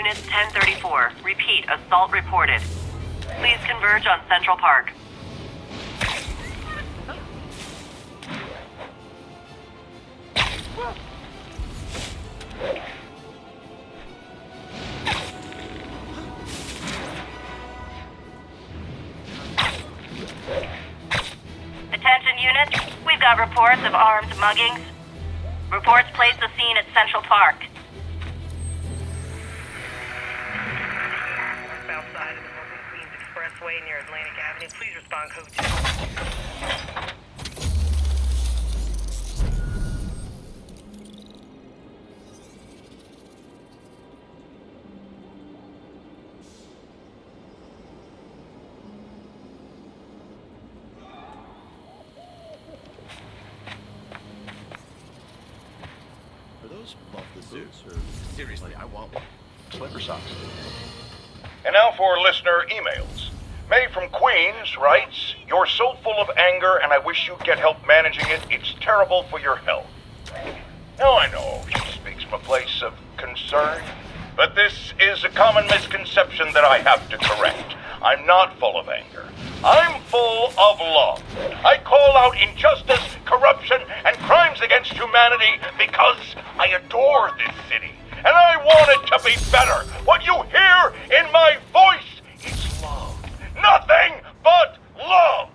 units 1034. Repeat, assault reported. Please converge on Central Park. Attention units, we've got reports of armed muggings. Reports place the scene at Central Park. South side of the Brooklyn Queens Expressway near Atlantic Avenue. Please respond code 2. Seriously, I want one. Slipper socks. And now for listener emails. May from Queens writes, "You're so full of anger and I wish you'd get help managing it. It's terrible for your health." Now I know she speaks from a place of concern, but this is a common misconception that I have to correct. I'm not full of anger. I'm full of love. I call out injustice, corruption, and crimes against humanity because I adore this city. And I want it to be better. What you hear in my voice is love. Nothing but love.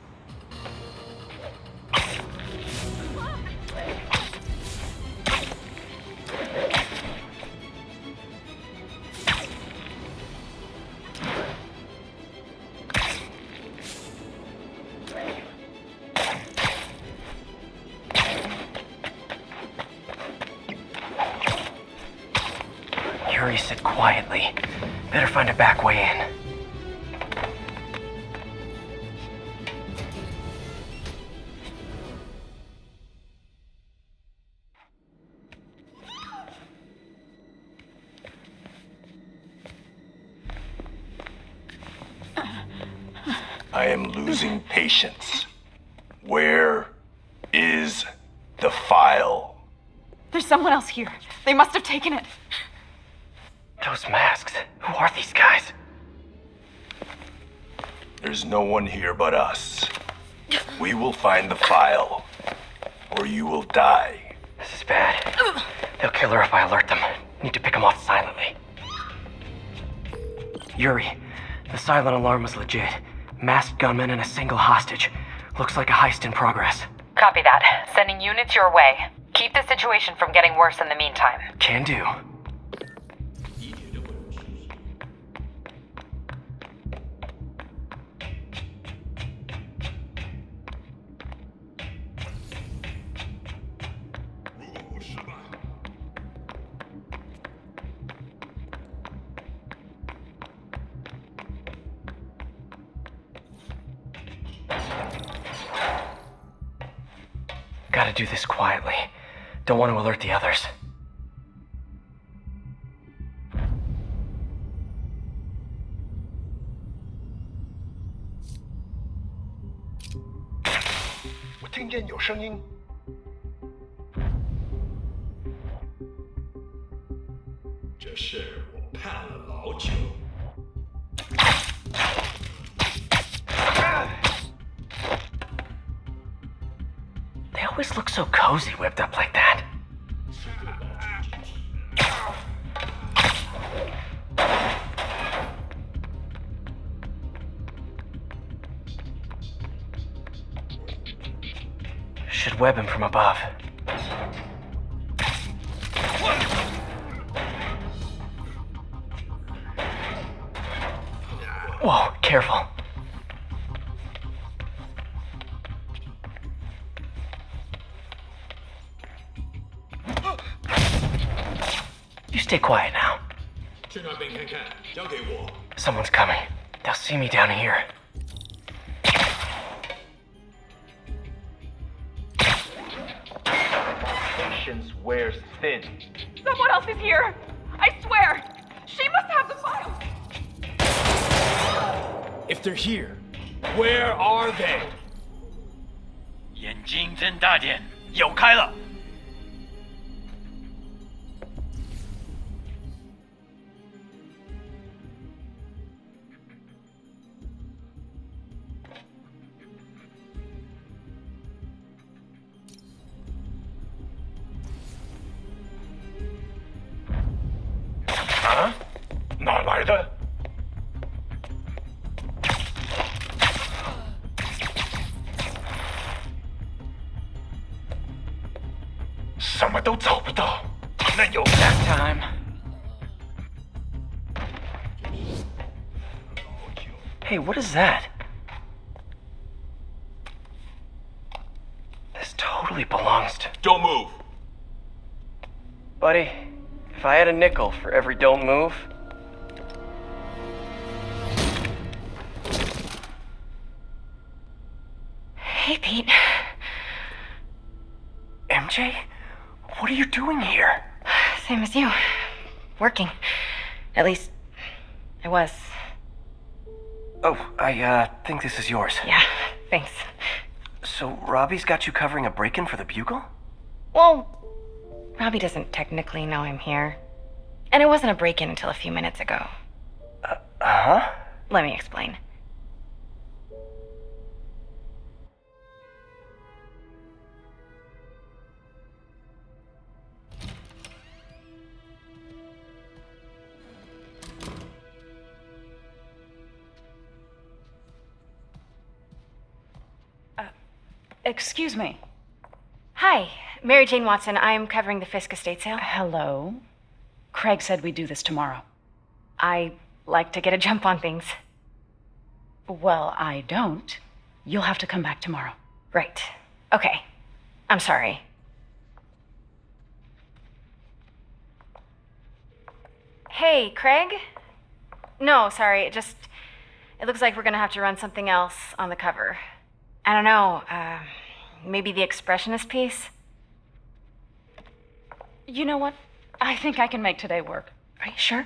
Yuri said quietly. Better find a back way in. I am losing patience. Where is the file? There's someone else here. They must have taken it. Those masks. Who are these guys? There's no one here but us. We will find the file, or you will die. This is bad. They'll kill her if I alert them. Need to pick them off silently. Yuri, the silent alarm was legit. Masked gunmen and a single hostage. Looks like a heist in progress. Copy that. Sending units your way. Keep the situation from getting worse in the meantime. Can do. Gotta do this quietly. Don't want to alert the others. I 听见有声音。这事我盼了老久。They always look so cozy whipped up like that. Should web him from above. Whoa, careful. You stay quiet now. 去那边看看，交给我。 Someone's coming. They'll see me down here. Patience wears thin. Someone else is here. I swear. She must have the files. If they're here, where are they? 眼睛睁大点，有开了。啊？哪来的？什么都找不到，那有 Time. Hey, what is that? This totally belongs to... Don't move. Buddy, if I had a nickel for every don't move... Hey, Pete. MJ? What are you doing here? Same as you. Working. At least, I was. Oh, I think this is yours. Yeah, thanks. So, Robbie's got you covering a break-in for the Bugle? Well, Robbie doesn't technically know I'm here. And it wasn't a break-in until a few minutes ago. Huh? Let me explain. Excuse me. Hi, Mary Jane Watson. I'm covering the Fisk estate sale. Hello. Craig said we'd do this tomorrow. I like to get a jump on things. Well, I don't. You'll have to come back tomorrow. Right. Okay. I'm sorry. Hey, Craig? No, sorry. It looks like we're gonna have to run something else on the cover. I don't know, maybe the expressionist piece? You know what? I think I can make today work. Are you sure?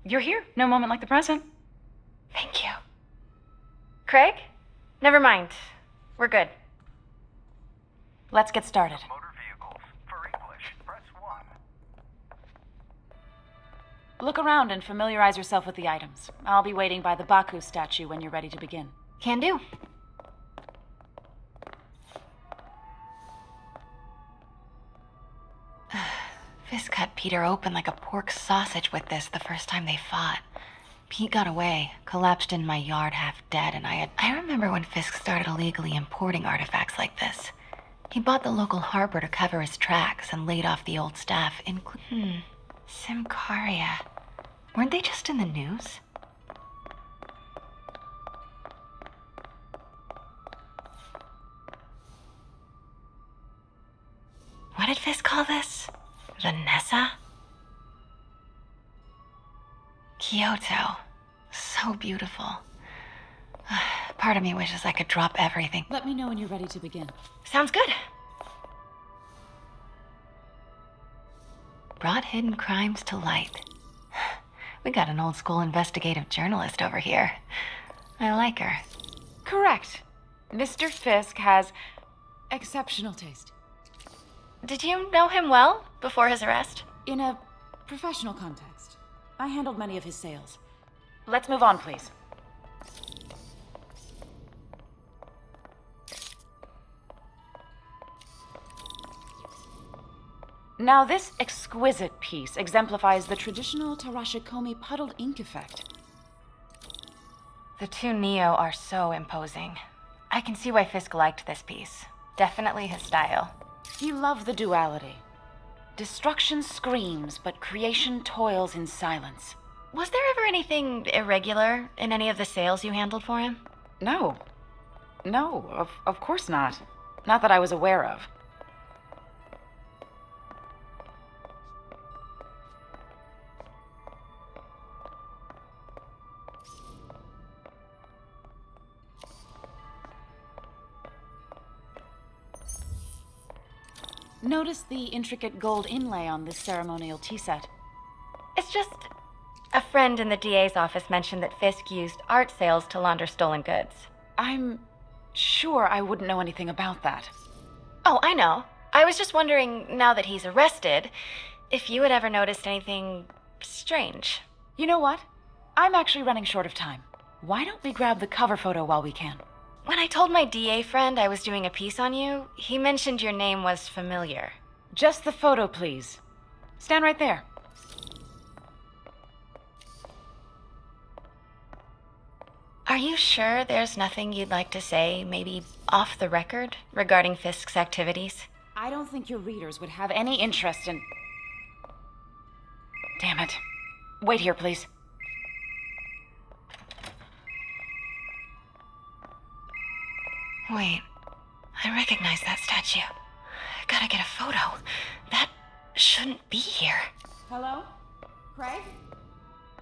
You're here. No moment like the present. Thank you. Craig? Never mind. We're good. Let's get started. Motor vehicles. For English, press 1. Look around and familiarize yourself with the items. I'll be waiting by the Baku statue when you're ready to begin. Can do. Fisk cut Peter open like a pork sausage with this the first time they fought. Pete got away, collapsed in my yard half dead, and I remember when Fisk started illegally importing artifacts like this. He bought the local harbor to cover his tracks and laid off the old staff, including... Simcaria. Weren't they just in the news? What did Fisk call this? Vanessa? Kyoto. So beautiful. Part of me wishes I could drop everything. Let me know when you're ready to begin. Sounds good. Brought hidden crimes to light. We got an old school investigative journalist over here. I like her. Correct. Mr. Fisk has exceptional taste. Did you know him well before his arrest? In a professional context. I handled many of his sales. Let's move on, please. Now, this exquisite piece exemplifies the traditional Tarashikomi puddled ink effect. The two Neo are so imposing. I can see why Fisk liked this piece. Definitely his style. He loved the duality. Destruction screams, but creation toils in silence. Was there ever anything irregular in any of the sales you handled for him? No. No, of course not. Not that I was aware of. Notice the intricate gold inlay on this ceremonial tea set. It's just... a friend in the DA's office mentioned that Fisk used art sales to launder stolen goods. I'm sure I wouldn't know anything about that. Oh, I know. I was just wondering, now that he's arrested, if you had ever noticed anything strange. You know what? I'm actually running short of time. Why don't we grab the cover photo while we can? When I told my DA friend I was doing a piece on you, he mentioned your name was familiar. Just the photo, please. Stand right there. Are you sure there's nothing you'd like to say, maybe off the record, regarding Fisk's activities? I don't think your readers would have any interest in... Damn it. Wait here, please. Wait, I recognize that statue. I gotta get a photo. That shouldn't be here. Hello? Craig?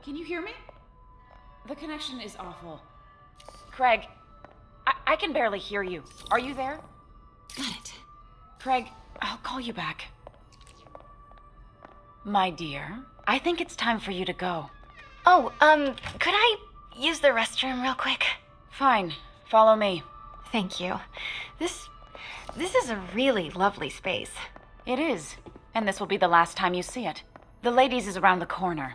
Can you hear me? The connection is awful. Craig, I can barely hear you. Are you there? Got it. Craig, I'll call you back. My dear, I think it's time for you to go. Oh, could I use the restroom real quick? Fine. Follow me. Thank you. This is a really lovely space. It is. And this will be the last time you see it. The ladies is around the corner.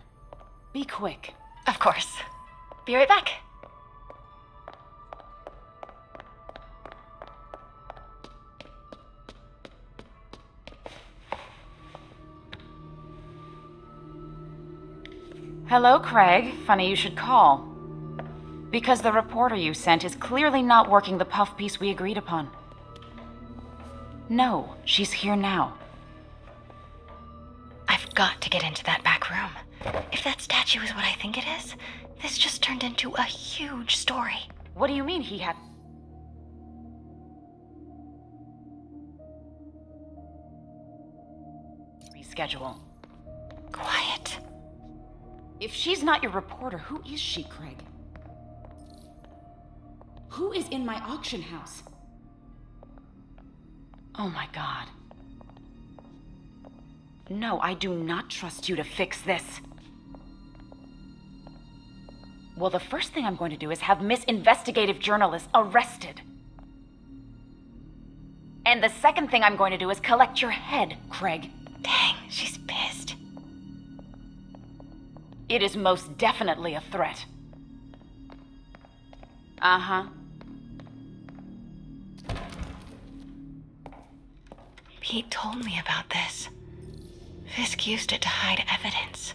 Be quick. Of course. Be right back. Hello, Craig. Funny you should call. Because the reporter you sent is clearly not working the puff piece we agreed upon. No, she's here now. I've got to get into that back room. If that statue is what I think it is, this just turned into a huge story. What do you mean he had... Reschedule. Quiet. If she's not your reporter, who is she, Craig? Who is in my auction house? Oh my God. No, I do not trust you to fix this. Well, the first thing I'm going to do is have Miss Investigative Journalist arrested. And the second thing I'm going to do is collect your head, Craig. Dang, she's pissed. It is most definitely a threat. Uh-huh. Pete told me about this. Fisk used it to hide evidence.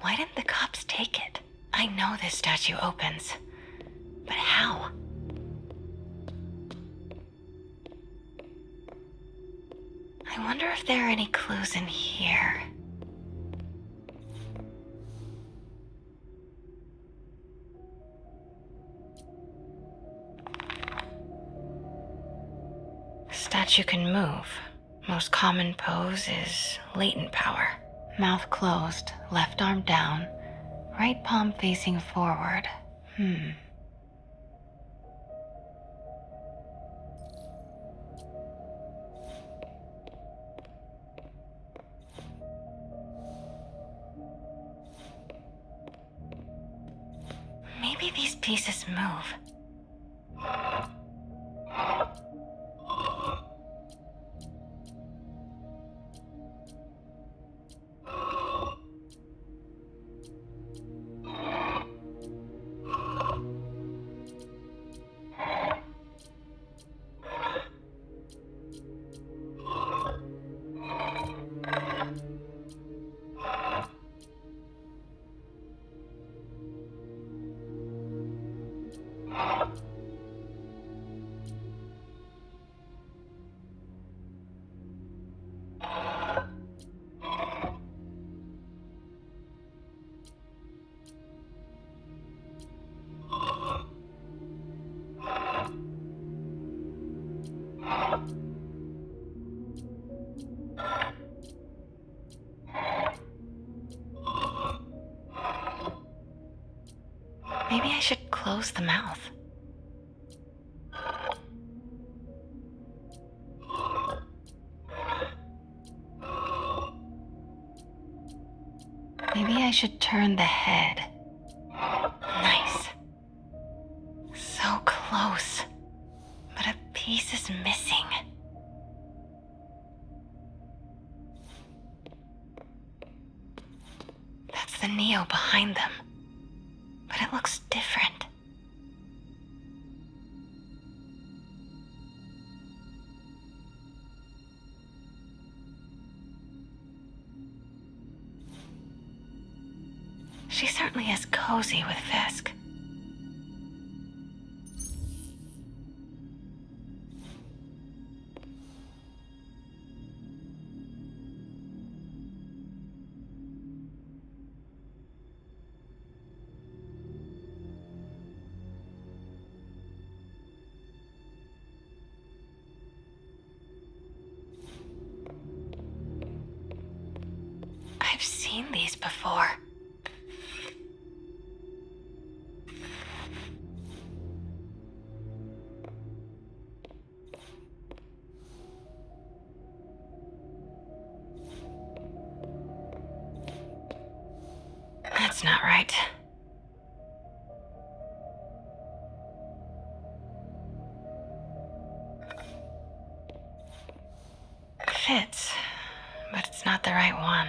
Why didn't the cops take it? I know this statue opens, but how? I wonder if there are any clues in here. Statue can move. Most common pose is latent power. Mouth closed, left arm down, right palm facing forward. Maybe these pieces move. Maybe I should close the mouth. Maybe I should turn the head. Nice. So close. But a piece is missing. That's the Neo behind them. But it looks different. She certainly is cozy with Fisk. I've seen these before. That's not right. Fits, but it's not the right one.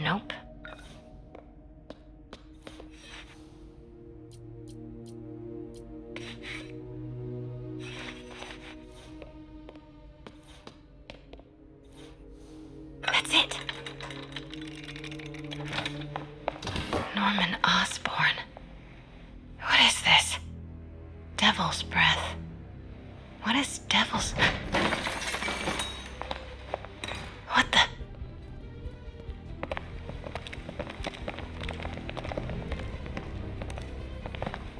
Nope. That's it. Norman Osborn. What is this? Devil's breath. What is devil's... What the...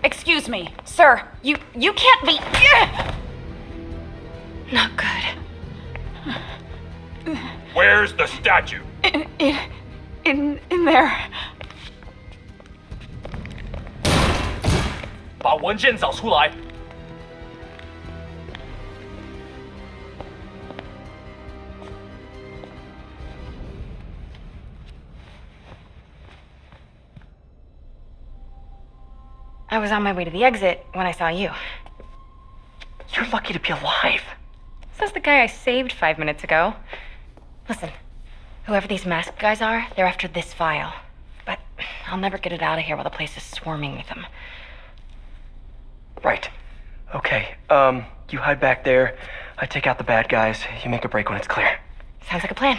Excuse me, sir. You can't be... Not good. Where's the statue? In there. 把文件找出来。 I was on my way to the exit when I saw you. You're lucky to be alive. Says the guy I saved 5 minutes ago. Listen, whoever these masked guys are, they're after this file. But I'll never get it out of here while the place is swarming with them. Right. Okay, you hide back there. I take out the bad guys. You make a break when it's clear. Sounds like a plan.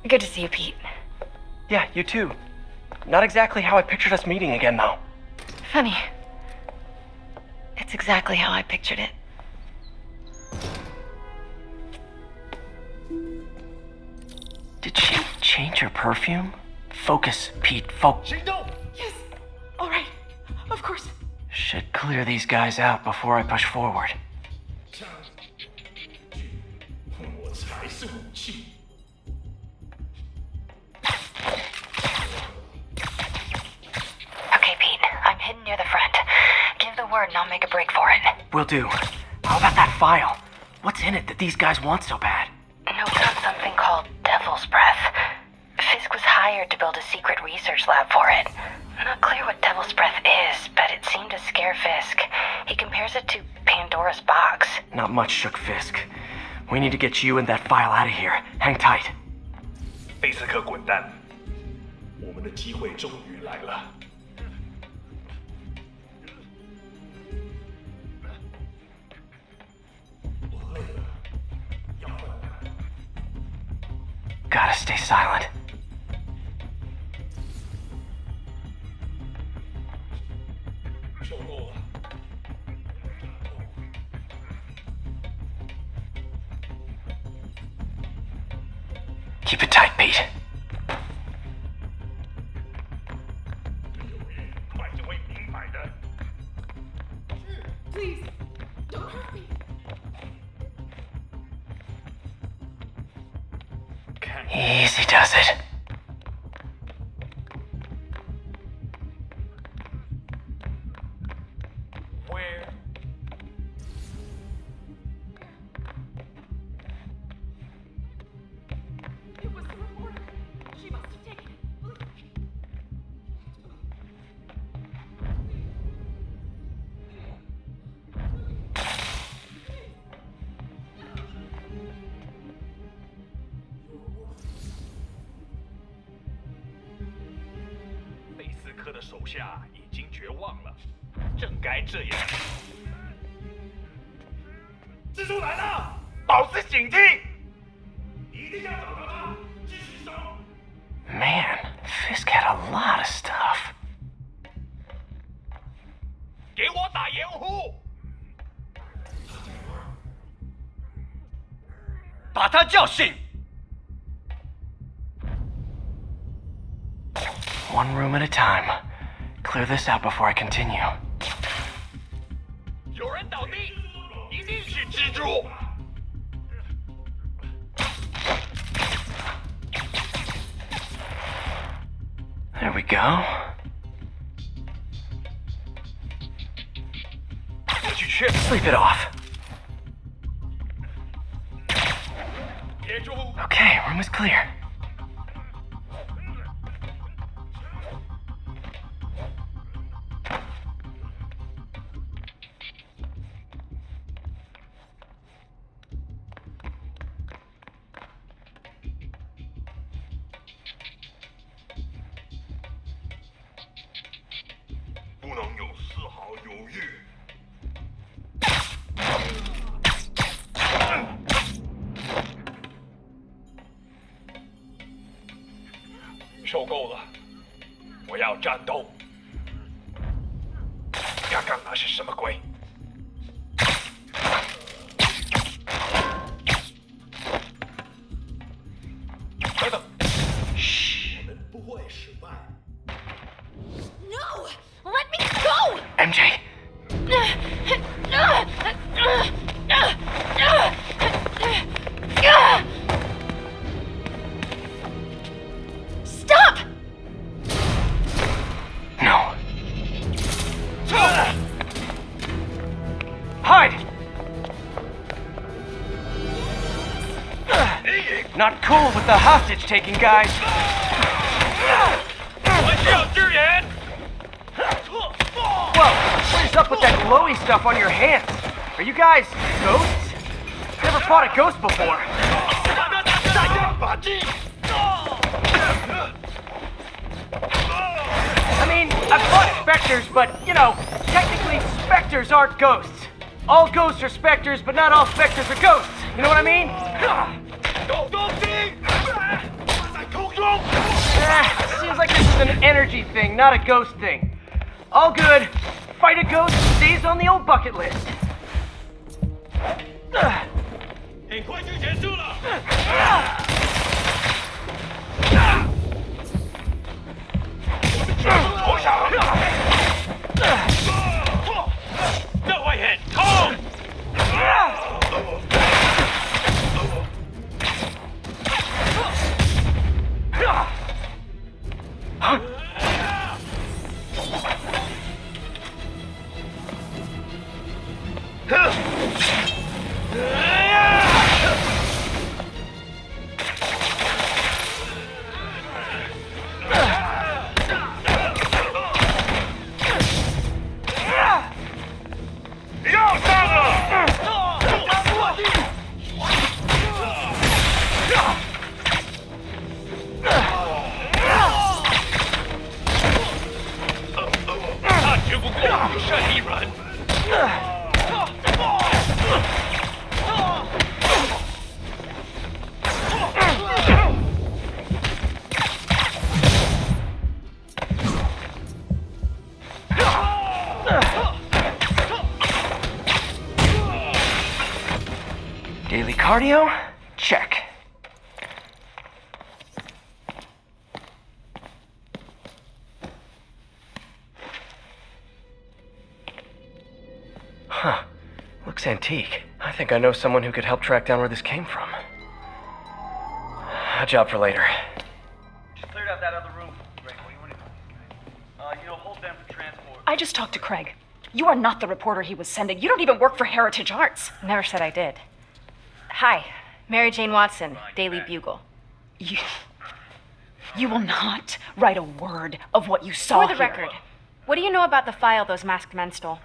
Good to see you, Pete. Yeah, you too. Not exactly how I pictured us meeting again, though. Funny. It's exactly how I pictured it. Did she change her perfume? Focus, Pete, focus. Yes. All right. Of course. Should clear these guys out before I push forward. 我才是武器。 Okay, Pete. I'm hidden near the front. Give the word and I'll make a break for it. Will do. How about that file? What's in it that these guys want so bad? Notes on something called Devil's Breath. Fisk was hired to build a secret research lab for it. Not clear what Devil's Breath is, but it seemed to scare Fisk. He compares it to Pandora's box. Not much shook Fisk. We need to get you and that file out of here. Hang tight. 菲斯克滚蛋！我们的机会终于来了。 Gotta stay silent. Keep it tight, Pete. 快就会明白的。 Please, don't hurt me. Easy does it. Where? It was the reporter. She must have taken it.菲斯科的手下已经绝望了，正该这样。蜘蛛来了，保持警惕，一定要找到他，继续搜。 Man, Fisk had a lot of stuff. 给我打掩护！把他叫醒。 One room at a time. Clear this out before I continue. 有人倒地，一定是蜘蛛。 There we go. 我去确 Sleep it off. 接住。 Okay, room is clear. 不能有丝毫犹豫。受够了，我要战斗。刚刚那是什么鬼？等等，我们不会失败。 No! Let me go! MJ, Stop! no. Hide! Not cool with the hostage taking, guys. 我需要支援。 Whoa, what is up with that glowy stuff on your hands? Are you guys ghosts? Never fought a ghost before. I mean, I've fought specters, but, you know, technically specters aren't ghosts. All ghosts are specters, but not all specters are ghosts. You know what I mean? Seems like this is an energy thing, not a ghost thing. All good. Fight a ghost stays on the old bucket list. 很快就结束了。投降！这会很痛。要上了！他绝不过善意软。 Daily cardio? Check. Huh. Looks antique. I think I know someone who could help track down where this came from. A job for later. Just cleared out that other room. Greg, what do you want to do? Hold them for transport. I just talked to Craig. You are not the reporter he was sending. You don't even work for Heritage Arts. Never said I did. Hi, Mary Jane Watson, Daily Bugle. You will not write a word of what you saw For the here. record, what do you know about the file those masked men stole?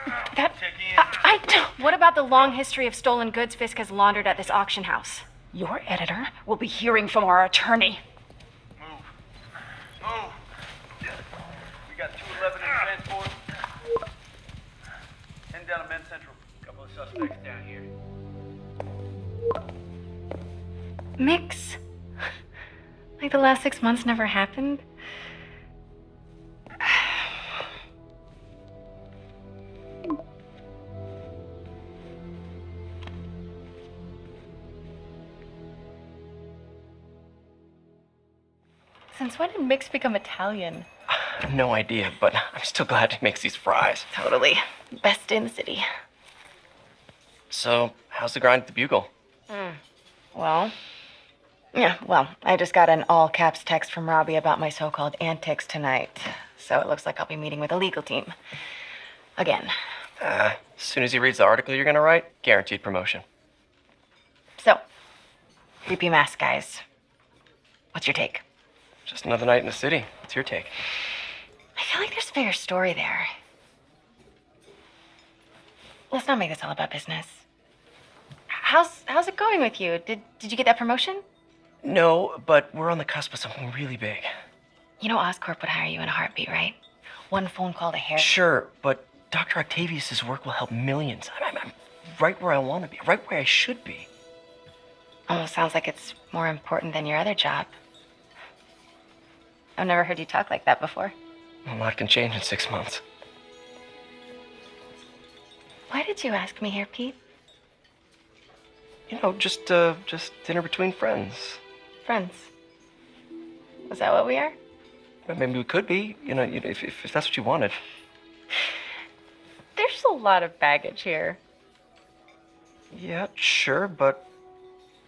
I don't. What about the long history of stolen goods Fisk has laundered at this auction house? Your editor will be hearing from our attorney. Move. We got 211 in transport. Heading down to Men's Central. Couple of suspects down here. Mix? Like the last 6 months never happened? Since when did Mix become Italian? No idea, but I'm still glad he makes these fries. Totally. Best in the city. So, how's the grind at the Bugle? Well, I just got an all-caps text from Robbie about my so-called antics tonight. So it looks like I'll be meeting with a legal team. Again. As soon as he reads the article you're gonna write, guaranteed promotion. So, creepy mask guys. What's your take? Just another night in the city. What's your take? I feel like there's a bigger story there. Let's not make this all about business. How's it going with you? Did you get that promotion? No, but we're on the cusp of something really big. You know Oscorp would hire you in a heartbeat, right? One phone call to Harry. Sure, but Dr. Octavius' work will help millions. I'm right where I want to be, right where I should be. Almost sounds like it's more important than your other job. I've never heard you talk like that before. A lot can change in 6 months. Why did you ask me here, Pete? You know, just dinner between friends. Friends. Is that what we are? Maybe we could be, if that's what you wanted. There's a lot of baggage here. Yeah, sure, but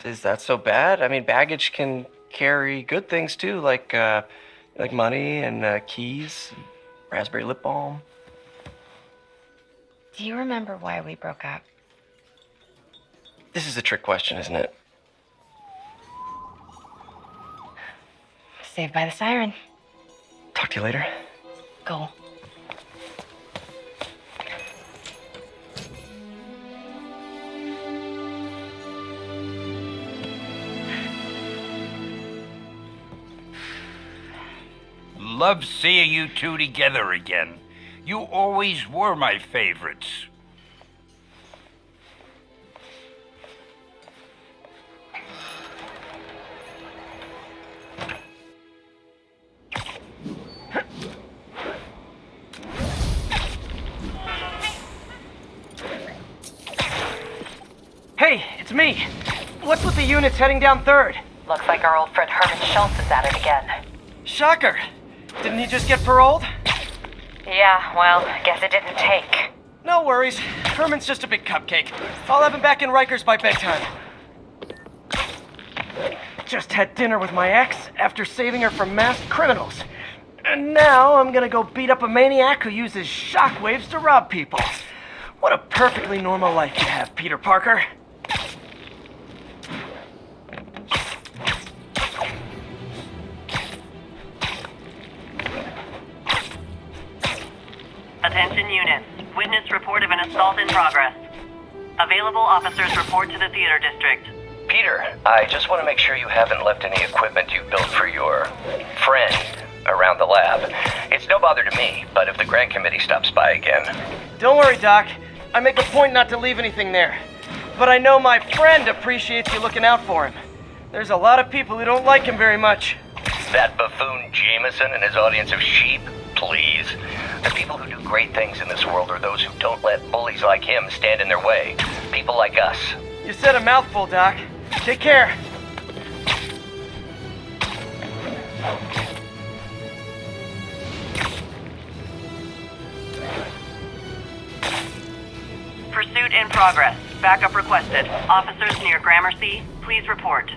is that so bad? I mean, baggage can carry good things too, like money and keys, raspberry lip balm. Do you remember why we broke up? This is a trick question, isn't it? Saved by the siren. Talk to you later. Go. Love seeing you two together again. You always were my favorites. Hey, it's me. What's with the units heading down 3rd? Looks like our old friend Herman Schultz is at it again. Shocker. Didn't he just get paroled? Yeah, well, guess it didn't take. No worries. Herman's just a big cupcake. I'll have him back in Rikers by bedtime. Just had dinner with my ex after saving her from masked criminals. And now I'm gonna go beat up a maniac who uses shockwaves to rob people. What a perfectly normal life you have, Peter Parker. Attention units. Witness report of an assault in progress. Available officers report to the theater district. Peter, I just want to make sure you haven't left any equipment you built for your friend around the lab. It's no bother to me, but if the grant committee stops by again... Don't worry, Doc. I make a point not to leave anything there. But I know my friend appreciates you looking out for him. There's a lot of people who don't like him very much. That buffoon Jameson and his audience of sheep? Please. The people who do great things in this world are those who don't let bullies like him stand in their way. People like us. You said a mouthful, Doc. Take care. Pursuit in progress. Backup requested. Officers near Gramercy, please report.